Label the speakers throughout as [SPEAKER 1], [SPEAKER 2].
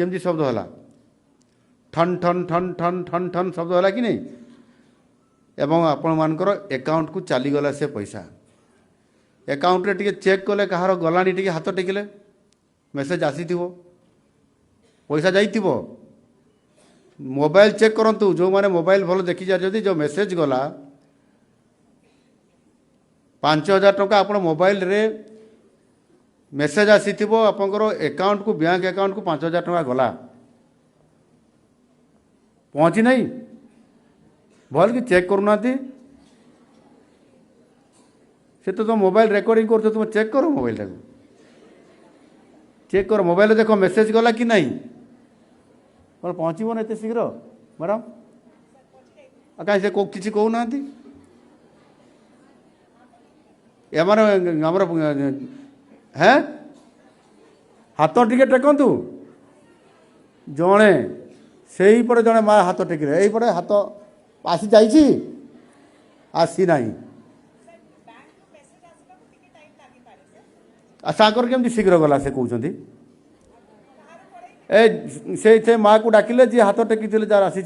[SPEAKER 1] केमती शब्द है ठन ठन ठन ठन ठन ठन शब्द है कि नहीं एवं आपण मानकर अकाउंट को चलीगला से पैसा अकाउंट रे टिके चेक कले कहार गलानी टिके हाथ टेकिले मेसेज आसी पैसा जाइथिबो मोबाइल चेक करंतु जो माने मोबाइल भल देखी जाती जो मेसेज गला 5,000 टंका आपण मोबाइल रे मेसेज आसी आपंकर अकाउंट को बैंक अकाउंट को 5,000 टंका गला पहुँची नहीं भल कि चेक करूना से तो मोबाइल रिकॉर्डिंग कर तुम चेक करो मोबाइल टाक चेक कर मोबाइल देख मेसेज गला कि नहीं कौन पहुँचब ना एत शीघ्र मैडम कहीं से किसी कहूना एमर हैं हाथ टिके टेकतु जड़े से पटे जड़े माँ हाथ टेकिले यहीपटे हाथ आसी जाइए आसी ना सागर केमती शीघ्र गला से कहते से माँ को डाकिले जी हाथ टेकी जार आसी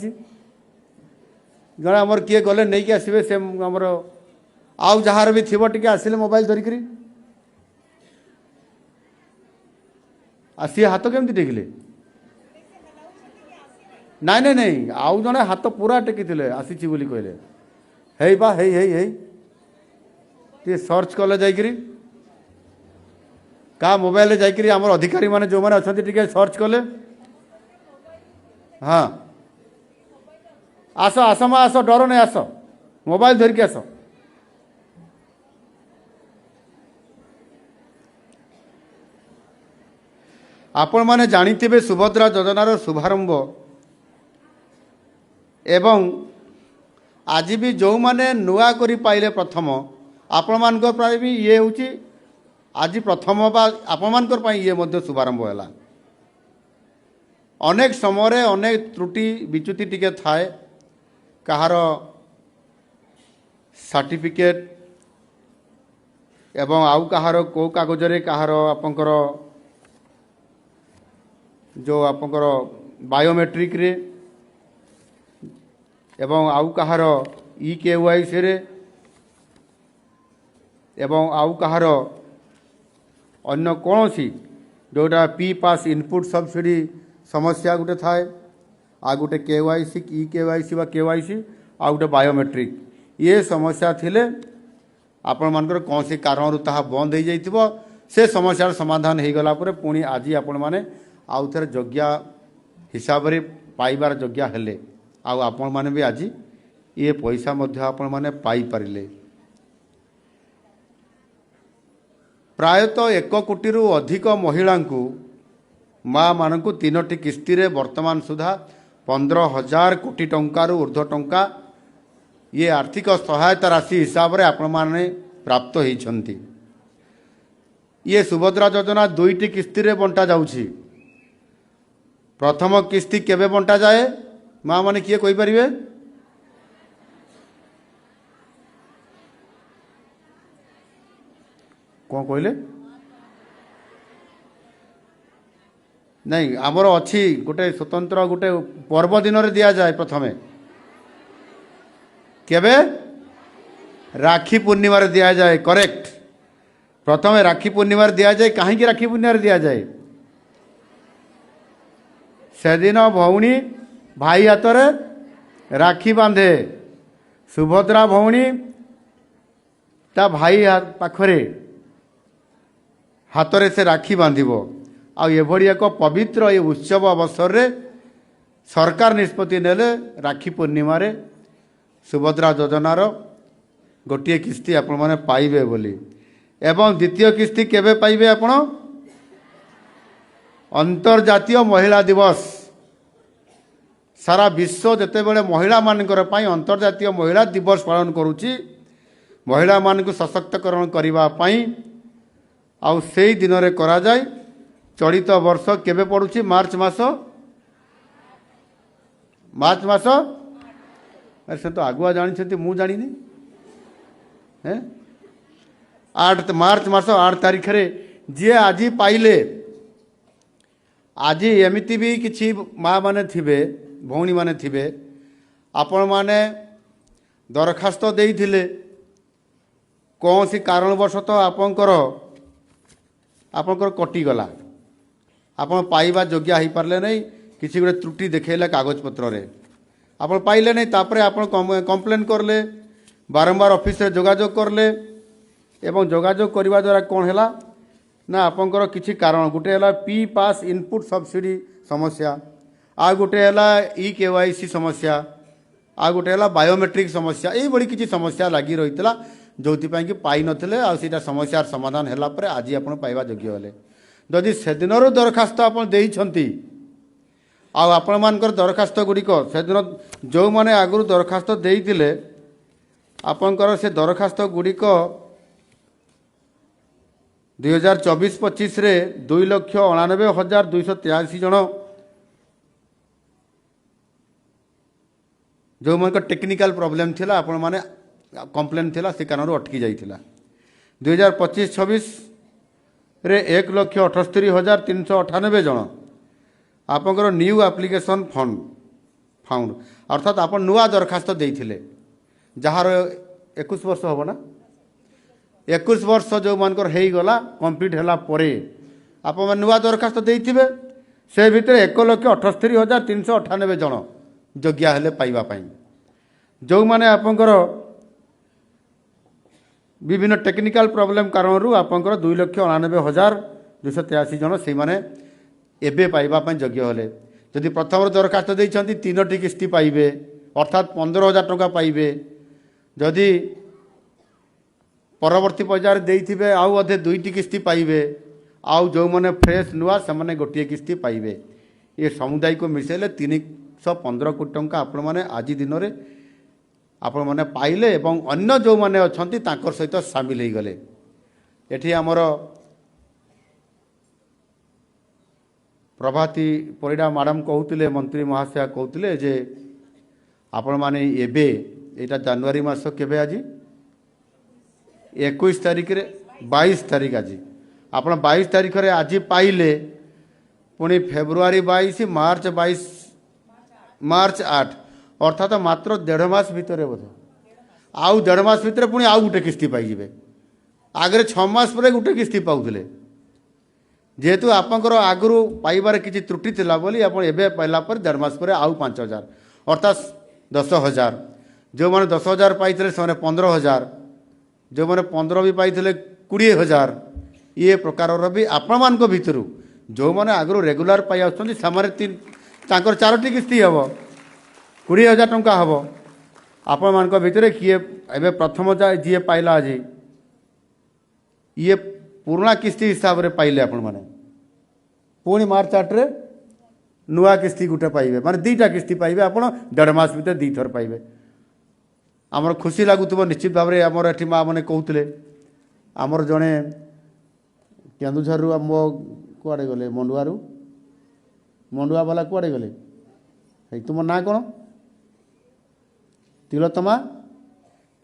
[SPEAKER 1] जड़े आमर किए गले नहीं आसवे से आमर आउ जार भी थी टे आसिले मोबाइल धरिक सी हाथ केमती टेकिले नाई नाई नहीं आउ जड़े हाथ पूरा टेकी आसी कहले हे बा हे सर्च कले जाकि का मोबाइल जाकि आम अधिकारी माने जो माने अच्छा टे सर्च कले हाँ आस आस माँ आस डर नहीं आस मोबाइल धरिकी आस आपण माने जानिथिबे सुभद्रा योजनार शुभारंभ एवं आज भी जो माने नुआ करी पाइले प्रथम आपण मानकर प्राय भी ये होची आज प्रथम बा आपण मानकर पाई ये मध्य शुभारंभ होला अनेक समय अनेक त्रुटि विच्युति टिके थाए कहार सर्टिफिकेट एवं आउ कहार को कागजरे कहार आपंकर जो आपंकर बायोमेट्रिक रे एवं आउ कहार KYC रे एवं आउ कहार अन्य कौन सी जोटा पी पास इनपुट सब्सिडी समस्या गोटे थाए आ गोटे KYC KYC बा KYC आ गोटे बायोमेट्रिक ये समस्या थिले आपण मानकर कौन सी कारण ताहा बंद हो जाइथिबो से समस्यार समाधान हो गला परे पुणी आज आपण माने आउ थे योग्य हिसाब रे पाइबार योग्य हेले आपण माने भी आज ये पैसा मध्य आपण माने पाई पारिले प्रायतः 1 कोटी रु अधिक महिला माँ मानक 3टी किस्ती रे वर्तमान सुधा 15,000 कोटी टंकार ऊर्ध्व टंका ये आर्थिक सहायता राशि हिसाब रे आपण माने प्राप्त होइछंती ये सुभद्रा योजना 2टी किस्ती रे बंटा जाउछि प्रथम किस्ती केबे बंटा जाए माँ माने किए कहि परिबे कौन कहले नहीं आमर अच्छी गोटे स्वतंत्र गोटे पर्व दिन रे दिया जाए प्रथमे केबे राखी पूर्णिमा रे दिया जाए करेक्ट प्रथमे राखी पूर्णिमा रे दिया जाए कहीं राखी पूर्णिमा रे दिया जाए से दिन भौणी भाई हाथ रे राखी बांधे सुभद्रा भौणी ता भाई पाखरे हाथ रे से राखी बांधिबो आ एभली एक पवित्र ये उत्सव अवसर रे सरकार निष्पत्ति नेले राखी पूर्णिमा रे सुभद्रा योजनार गोटे किस्ती आपण माने पाइबे बोली एवं द्वितीय किस्ती केबे पाइबे आपण अंतर्जातीय महिला दिवस सारा विश्व जेते बेले महिला मानकर पाई अंतर्जातीय महिला दिवस पालन करूची महिला मान को सशक्तकरण करबा पाई आउ से दिन रे करा जाय चलित वर्ष केबे पड़ुची मार्च मास अरे से तो आगुआ जानी मु जानी हैं 8 मार्च मास 8 तारीख रे जी आज पाइले आज एमती भी किसी माँ मैंने थे भौणी मैंने थे आपण मैंने दरखास्त देइथिले कौन सी कारणवशतः आपणकर कटिगला आपण पाइबा योग्य हो पारे नहीं किसी गोटे त्रुटि देखला कागज पत्र रे आपण पाइले नहीं तापरे आपण कंप्लेन करले बारंबार ऑफिस रे जोगाजोग करले एवं जोगाजोग करने द्वारा कौन है ना आपंकर किसी कारण गोटे है पी पास इनपुट सब्सिडी समस्या आ गोटे है ई केवाईसी समस्या आ गोटे है बायोमेट्रिक समस्या ये किसी समस्या लगी रही है जो कि पाई नथिले आ सीटा समस्यार समाधान है आज आप पाइबा योग्य हेले जदि से दिन दरखास्त आपंती आपण मानकर दरखास्त गुड़िक से दिन जो मैंने आगु दरखास्त देते आपंकर से दरखास्त गुड़िक 2024-25 रे 2,99,283 जन जो मन टेक्निकल प्रॉब्लम थिला आपण माने कंप्लेन थिला से कारण अटकी जाइथिला 2025-26 रे 1,78,398 जन आपंकर न्यू एप्लिकेशन फाउंड अर्थात आप नुआ दरखास्त देइथिले जहार 21 वर्ष होबो ना 21 वर्ष जो मानकर हो गला कंप्लीट है आप नुआ दरखास्त देइथिबे से भितर 1,78,398 जन योग्य हेले पाइबापी जो माने आपंकर विभिन्न टेक्निकल प्रॉब्लम कारण आपंकर 2,99,283 जन से माने एबे पाइबापी योग्य हेले जदि प्रथम दरखास्त देइछंती 3टी किस्ती पाइबे अर्थात 15,000 टंका पाइबे जदि परवर्ती पर्यायर देइथिबे आउ अधे 2टी किस्ती पाइबे आउ जो माने फ्रेश नुआ से माने गोटे किस्ती पाइबे ये समुदाय को मिसेले 315 कोटी टंका आपण माने आज दिन में आपण माने पाइले एवं अन्य जो माने अछंती तांकर सहित शामिल हो गले एठी हमर प्रभाती परिडा मैडम कहते मंत्री महाशय कहते जे आपण माने एबे एटा जनवरी मास केबे आज 21 तारिख रे 22 तारिख आज आप 22 तारिख रे आज पाइले पुणी फेब्रुआरी 22 मार्च 8 अर्थात मात्र 1.5 मास भितर बोध आउ 1.5 मास भितर पुणी आउ गोटे किस्ती पाइबे आगे 6 मास पर गोटे किस्ती पाउले जेहेतु आपंकर आगु पाइबार किसी त्रुटि थिला बोली आप एबे पाइला पर 1.5 मास पर आउ 5,000 अर्थात 10,000 जो मैंने 10,000 पाइले से 15,000 जो मैंने 15 भी पाई 20,000 ये प्रकार भी आपण मान भितर जो मैंने आगु रेगुलार पाई आसमाने 4टी किस्ती हम 20,000 टंका हम आपण मान भितर किए एवं प्रथम जी पाइला आज ये पुराणा किस्ती हिसाब से पाइले आपण मैंने पुणी मार्च 8 रे नुआ किस्ती गोटे पाइबे माने 2टा किस्ती पाइबे आपण 1.5 मास भीतर 2 थर पाइबे आमर खुशी लगुव निश्चित भाव में आमर एठी माँ मैंने कहते आमर जड़े केन्दुझर मो कुआड़े गले मंडुआ वाला कुआड़े गले तुम ना कौन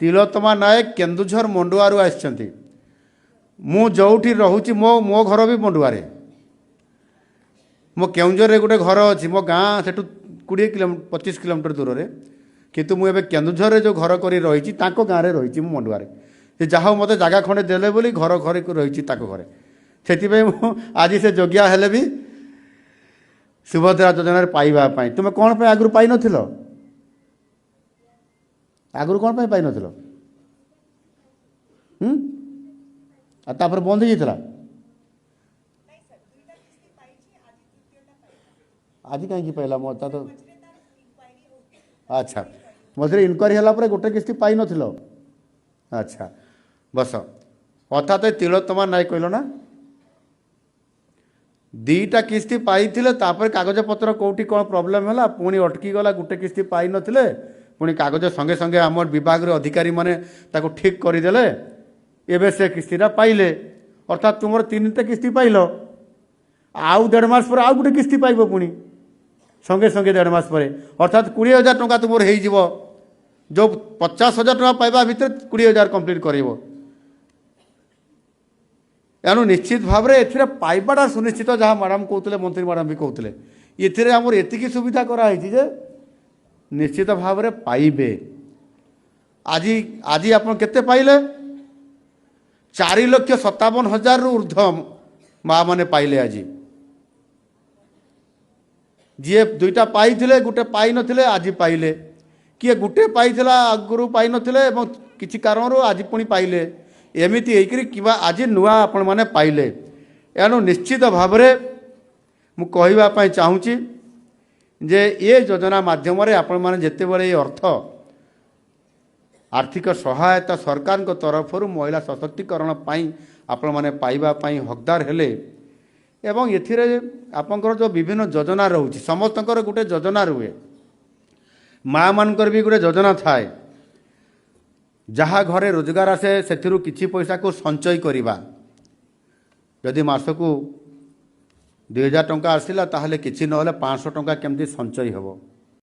[SPEAKER 1] तिलोत्तमा नायक केन्दुझर मंडुआरू आसछंती मु जोठी रहूची मो घर भी मंडुआरे मो केउंझर गोटे घर अच्छी मो गाँ से 25 किलोमीटर दूर से किंतु मुझे केन्दुझर जो घर कर रही गाँव में रही मंडुआरे से जहाँ मत जगह खंडे देले बोली घर घर रही घरे से आज से योग्य हेले भी सुभद्रा योजना पाइबापी तुम कौन आगु पाई नथिल आगु कौन पाई नथिल तापर बंद हो जाता आज कहीं पाइला मत तो अच्छा मझे इनक्वारी है गोटे किस्ती पाई नथिल अच्छा बस अर्थात तिलोत्तमा नायक कहल ना 2टा किस्ती पाई कागज पत्र कौटी कौन प्रॉब्लम है पुणी अटकी गला गोटे किस्ती पाई नथिले पुणी कागज संगे संगे आम विभाग अधिकारी माने ताको ठीक करदेले एबे से किस्तीटा पाइले अर्थात तुम 3टा किस्ती पाइल आउ 1.5 मास पर आउ गोटे किस्ती पाइब पुणी संगे संगे 1.5 मास पर अर्थात 20,000 टंका तुम हो जो 50,000 टंका पाइबा भितर 20,000 कंप्लीट कर एणु निश्चित भाव में ए पाइबाटा सुनिश्चित जहाँ मैडम कहते मंत्री मैडम भी कहते ये आम एति सुविधा कराई जे निश्चित भाव में पाइबे। आज आज आप केते पाइले 4,57,000 ऊर्ध्व माँ मैंने पाइले। आज जी दुईटा पाई गोटे पाई नथिले आज पाइले, किए गोटे पाई आगु पाई नथिले किसी कारण आज पुणी पाइले, एमती होकर आज नुआ आपण मैंने पाइले। एणु निश्चित भाव में कहवाई चाहूँगी जे ये योजना माध्यम आपण मैंने जिते बड़े ये अर्थ आर्थिक सहायता सरकार को तरफ महिला सशक्तिकरण आपण मैंने पाइबापी हकदार हेले। एवं एथिरे आपंकर जो विभिन्न योजना रोचे समस्तकर गोटे योजना रुए, माँ मानकर भी गोटे योजना थाए जहाँ घरे रोजगार आसे से किसी पैसा को संचय करवा। यदि मासकू 2,000 टंका आसला ताहले किसी ना 500 टंका केमती संचय हम।